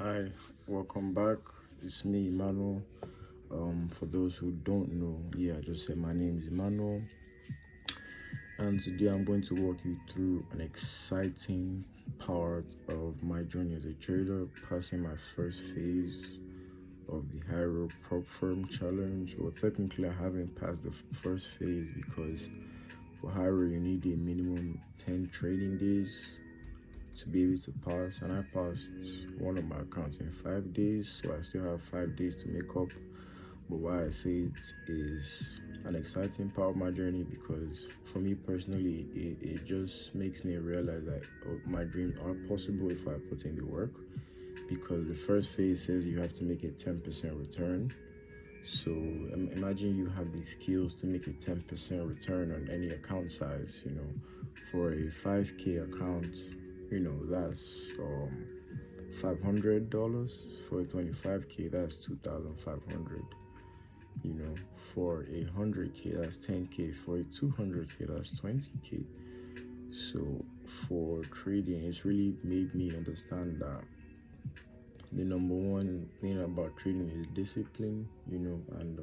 Hi, welcome back. It's me, Emmanuel. For those who don't know, I just said my name is Emmanuel, and today I'm going to walk you through an exciting part of my journey as a trader, passing my first phase of the Hyro prop firm challenge. Well, technically, I haven't passed the first phase because for Hyro you need a minimum 10 trading days to be able to pass, and I passed one of my accounts in 5 days, so I still have 5 days to make up. But why I say it is an exciting part of my journey because for me personally, it just makes me realize that my dreams are possible if I put in the work. Because the first phase says you have to make a 10% return. So imagine you have the skills to make a 10% return on any account size, for a 5K account, that's $500. For a 25K, that's 2,500. For a 100K, that's 10K. For a 200K, that's 20K. So for trading, it's really made me understand that the number one thing about trading is discipline, and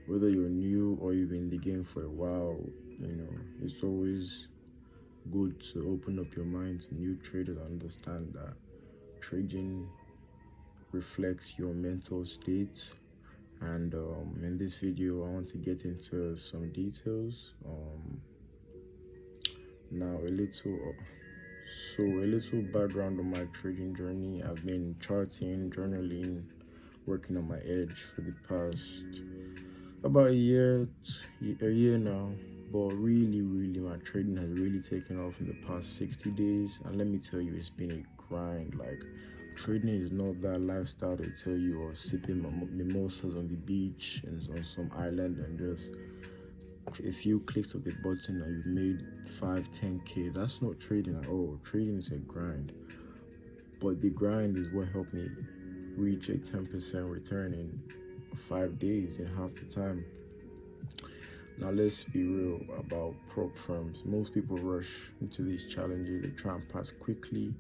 whether you're new or you've been in the game for a while, it's always good to open up your mind to new traders and understand that trading reflects your mental state. And in this video, I want to get into some details. Now, a little background on my trading journey. I've been charting, journaling, working on my edge for the past about a year now. But really, my trading has really taken off in the past 60 days. And let me tell you, it's been a grind. Like, trading is not that lifestyle they tell you, or sipping mimosas on the beach and on some island and just a few clicks of the button and you've made 5-10K. That's not trading at all. Trading is a grind. But the grind is what helped me reach a 10% return in 5 days, in half the time. Now let's be real about prop firms. Most people rush into these challenges. They try and pass quickly,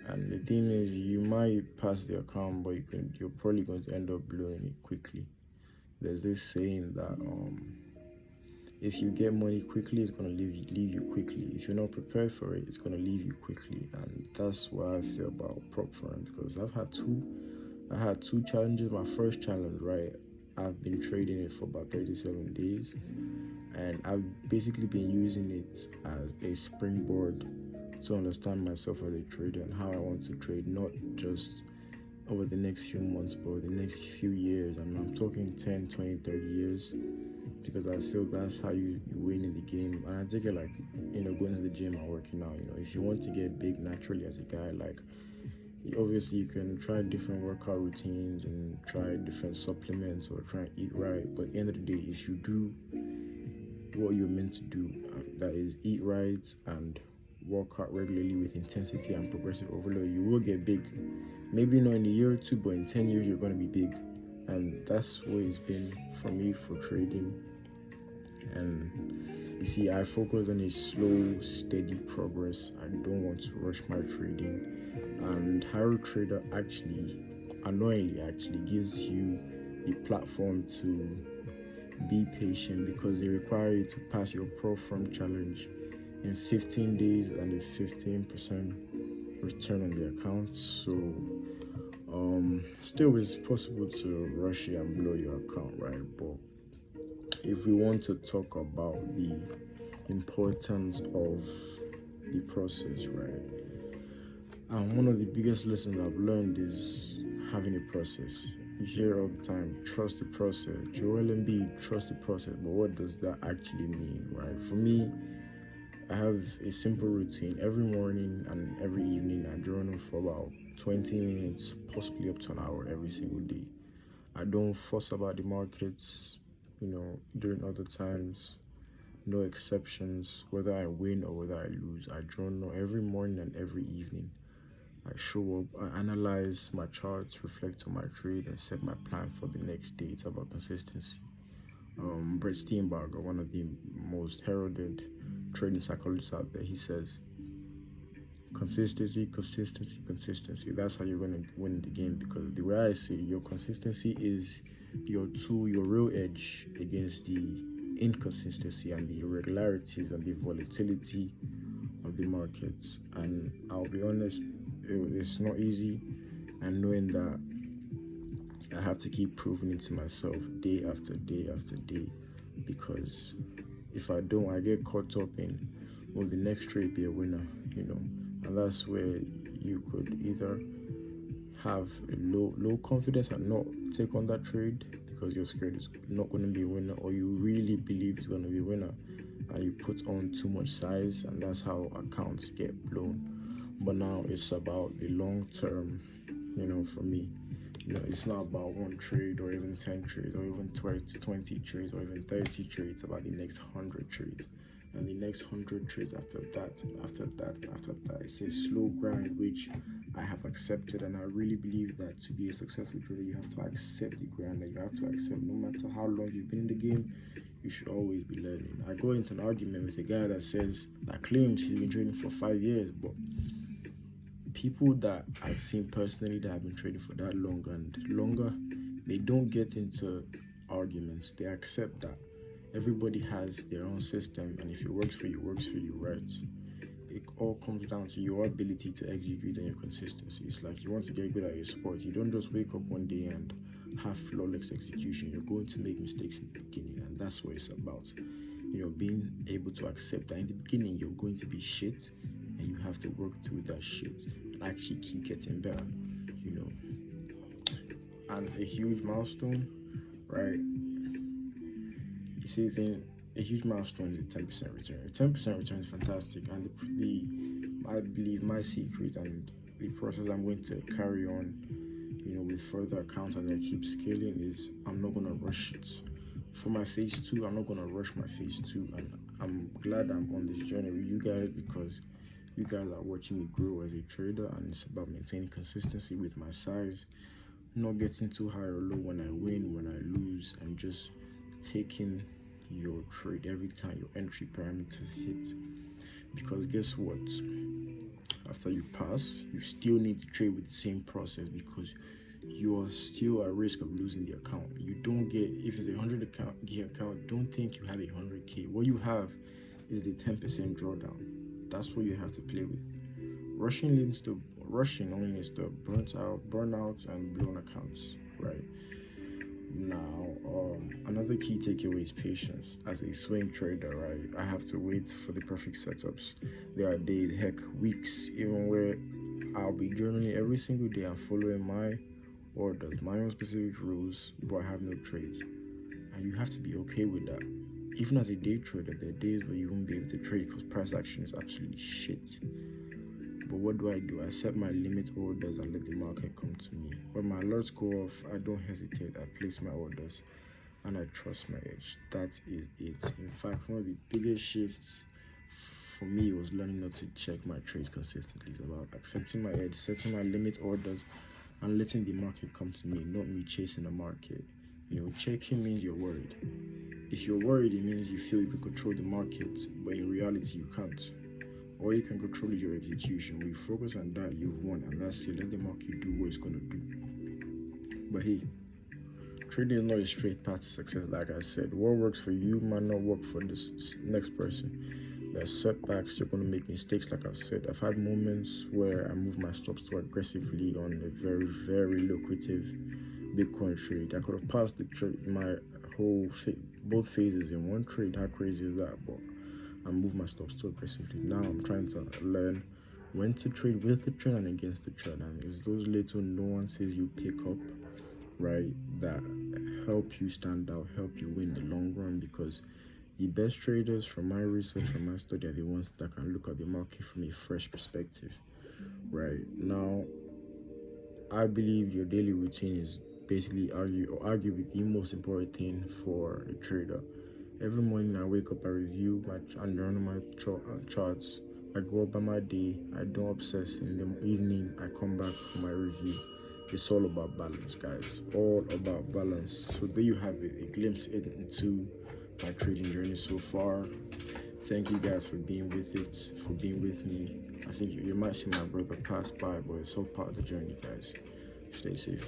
and the thing is, you might pass the account, but you're probably going to end up blowing it quickly. There's this saying that if you get money quickly, it's going to leave you quickly. If you're not prepared for it, it's going to leave you quickly. And that's what I feel about prop firms, because I had two challenges. My first challenge, right, I've been trading it for about 37 days, and I've basically been using it as a springboard to understand myself as a trader and how I want to trade, not just over the next few months, but the next few years. And I'm talking 10, 20, 30 years, because I feel that's how you win in the game. And I take it like, going to the gym and working out. If you want to get big naturally as a guy, like, obviously you can try different workout routines and try different supplements or try and eat right. But at the end of the day, if you do what you're meant to do, that is eat right and work out regularly with intensity and progressive overload, you will get big. Maybe not in a year or two, but in 10 years you're going to be big. And that's what it's been for me for trading. And you see, I focus on a slow, steady progress. I don't want to rush my trading. And Hyro Trader annoyingly gives you a platform to be patient, because they require you to pass your pro firm challenge in 15 days and a 15% return on the account. So still it's possible to rush it and blow your account, right? But if we want to talk about the importance of the process, right, and one of the biggest lessons I've learned is having a process. You hear all the time, trust the process. Joel Embiid, trust the process. But what does that actually mean, right? For me, I have a simple routine. Every morning and every evening, I journal for about 20 minutes, possibly up to an hour every single day. I don't fuss about the markets, during other times. No exceptions, whether I win or whether I lose. I journal every morning and every evening. I show up, I analyze my charts, reflect on my trade, and set my plan for the next day. It's about consistency. Brett Steenbarger, one of the most heralded trading psychologists out there, he says, Consistency, consistency, consistency. That's how you're gonna win the game. Because the way I see it, your consistency is your tool, your real edge against the inconsistency and the irregularities and the volatility of the markets. And I'll be honest, it's not easy. And knowing that I have to keep proving it to myself day after day after day, because if I don't, I get caught up in, will the next trade be a winner, and that's where you could either have a low confidence and not take on that trade because you're scared it's not going to be a winner, or you really believe it's going to be a winner and you put on too much size, and that's how accounts get blown. But now it's about the long term, for me. It's not about one trade or even 10 trades or even 20 trades or even 30 trades, about the next 100 trades. And the next 100 trades after that, and after that, and after that. It's a slow grind, which I have accepted. And I really believe that to be a successful trader, you have to accept the grind, and you have to accept no matter how long you've been in the game, you should always be learning. I go into an argument with a guy that claims he's been trading for 5 years, but people that I've seen personally that have been trading for that long and longer, they don't get into arguments. They accept that everybody has their own system, and if it works for you, it works for you, right? It all comes down to your ability to execute and your consistency. It's like you want to get good at your sport. You don't just wake up one day and have flawless execution. You're going to make mistakes in the beginning, and that's what it's about. Being able to accept that in the beginning you're going to be shit, and you have to work through that shit and actually keep getting better. And a huge milestone, right? You see, a huge milestone is a 10% return. A 10% return is fantastic, and I believe my secret and the process I'm going to carry on, with further accounts as I keep scaling, is I'm not gonna rush it. For my phase 2, I'm not gonna rush my phase 2, and I'm glad I'm on this journey with you guys, because you guys are watching me grow as a trader, and it's about maintaining consistency with my size, not getting too high or low when I win, when I lose, and just taking your trade every time your entry parameters hit. Because guess what? After you pass, you still need to trade with the same process, because you are still at risk of losing the account. You don't get, if it's a 100K account, don't think you have 100K. What you have is the 10% drawdown. That's what you have to play with. Rushing only leads to burnout and blown accounts, right? Now, another key takeaway is patience. As a swing trader, right, I have to wait for the perfect setups. There are days, heck, weeks, even where I'll be journaling every single day and following my orders, my own specific rules, but I have no trades. And you have to be okay with that. Even as a day trader, there are days where you won't be able to trade because price action is absolutely shit. But what do? I set my limit orders and let the market come to me. When my alerts go off, I don't hesitate. I place my orders and I trust my edge. That is it. In fact, one of the biggest shifts for me was learning not to check my trades consistently. It's about accepting my edge, setting my limit orders, and letting the market come to me, not me chasing the market. Checking means you're worried. If you're worried, it means you feel you can control the market, but in reality, you can't. All you can control is your execution. When you focus on that, you've won, and that's it. Let the market do what it's gonna do. But hey, trading is not a straight path to success. Like I said, what works for you might not work for this next person. There are setbacks. You're gonna make mistakes. Like I've said, I've had moments where I move my stops too aggressively on a very, very lucrative Bitcoin trade. I could have passed the trade, both phases in one trade. How crazy is that? But I move my stops too aggressively. Now I'm trying to learn when to trade with the trend and against the trend, and it's those little nuances you pick up, right, that help you stand out, help you win the long run. Because the best traders, from my research, from my study, are the ones that can look at the market from a fresh perspective. Right now, I believe your daily routine is basically arguably the most important thing for a trader. Every morning I wake up, I review and journal my charts. I go about my day. I don't obsess. In the evening, I come back for my review. It's all about balance, guys. All about balance. So there you have it, a glimpse into my trading journey so far. Thank you guys for being with me. I think you might see my brother pass by, but it's all part of the journey, guys. Stay safe.